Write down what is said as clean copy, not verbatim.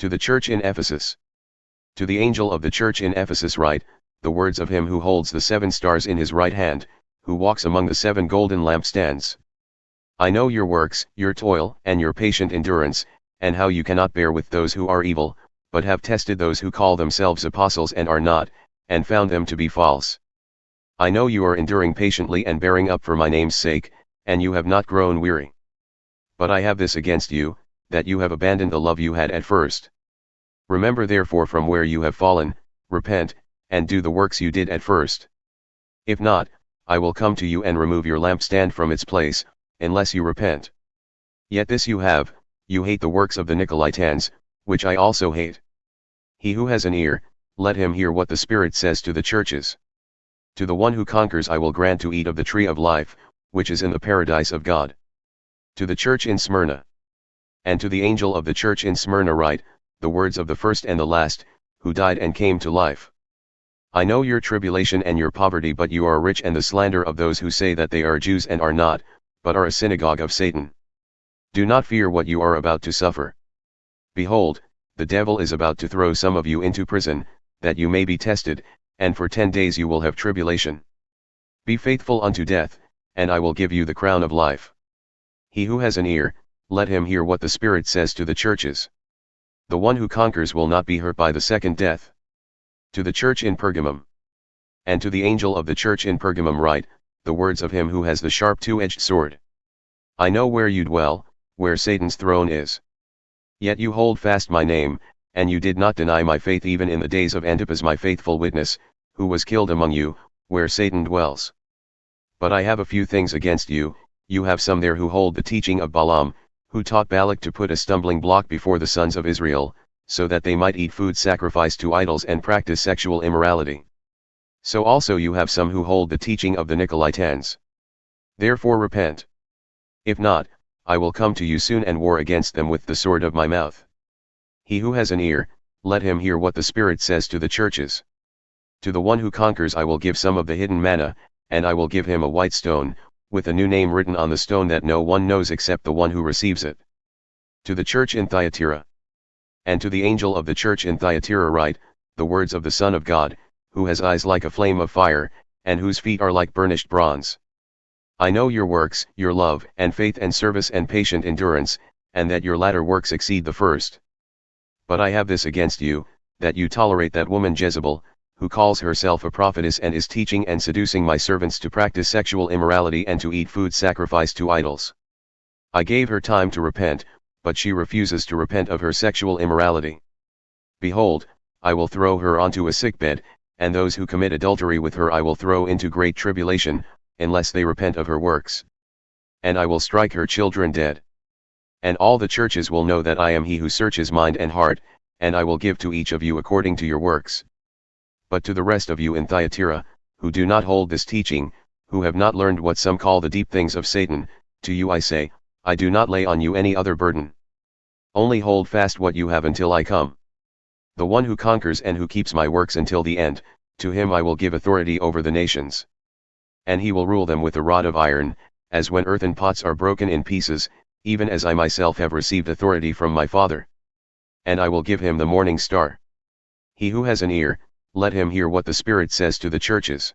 To the church in Ephesus. To the angel of the church in Ephesus write, the words of him who holds the 7 stars in his right hand, who walks among the 7 golden lampstands. I know your works, your toil, and your patient endurance, and how you cannot bear with those who are evil, but have tested those who call themselves apostles and are not, and found them to be false. I know you are enduring patiently and bearing up for my name's sake, and you have not grown weary. But I have this against you, that you have abandoned the love you had at first. Remember therefore from where you have fallen, repent, and do the works you did at first. If not, I will come to you and remove your lampstand from its place, unless you repent. Yet this you have, you hate the works of the Nicolaitans, which I also hate. He who has an ear, let him hear what the Spirit says to the churches. To the one who conquers I will grant to eat of the tree of life, which is in the paradise of God. To the church in Smyrna. And to the angel of the church in Smyrna write, the words of the first and the last, who died and came to life. I know your tribulation and your poverty, but you are rich, and the slander of those who say that they are Jews and are not, but are a synagogue of Satan. Do not fear what you are about to suffer. Behold, the devil is about to throw some of you into prison, that you may be tested, and for 10 days you will have tribulation. Be faithful unto death, and I will give you the crown of life. He who has an ear, let him hear what the Spirit says to the churches. The one who conquers will not be hurt by the second death. To the church in Pergamum. And to the angel of the church in Pergamum write, the words of him who has the sharp 2-edged sword. I know where you dwell, where Satan's throne is. Yet you hold fast my name, and you did not deny my faith even in the days of Antipas my faithful witness, who was killed among you, where Satan dwells. But I have a few things against you. You have some there who hold the teaching of Balaam, who taught Balak to put a stumbling block before the sons of Israel, so that they might eat food sacrificed to idols and practice sexual immorality. So also you have some who hold the teaching of the Nicolaitans. Therefore repent. If not, I will come to you soon and war against them with the sword of my mouth. He who has an ear, let him hear what the Spirit says to the churches. To the one who conquers I will give some of the hidden manna, and I will give him a white stone, with a new name written on the stone that no one knows except the one who receives it. To the church in Thyatira. And to the angel of the church in Thyatira write, the words of the Son of God, who has eyes like a flame of fire, and whose feet are like burnished bronze. I know your works, your love and faith and service and patient endurance, and that your latter works exceed the first. But I have this against you, that you tolerate that woman Jezebel, who calls herself a prophetess and is teaching and seducing my servants to practice sexual immorality and to eat food sacrificed to idols. I gave her time to repent, but she refuses to repent of her sexual immorality. Behold, I will throw her onto a sickbed, and those who commit adultery with her I will throw into great tribulation, unless they repent of her works. And I will strike her children dead. And all the churches will know that I am he who searches mind and heart, and I will give to each of you according to your works. But to the rest of you in Thyatira, who do not hold this teaching, who have not learned what some call the deep things of Satan, to you I say, I do not lay on you any other burden. Only hold fast what you have until I come. The one who conquers and who keeps my works until the end, to him I will give authority over the nations. And he will rule them with a rod of iron, as when earthen pots are broken in pieces, even as I myself have received authority from my Father. And I will give him the morning star. He who has an ear, let him hear what the Spirit says to the churches.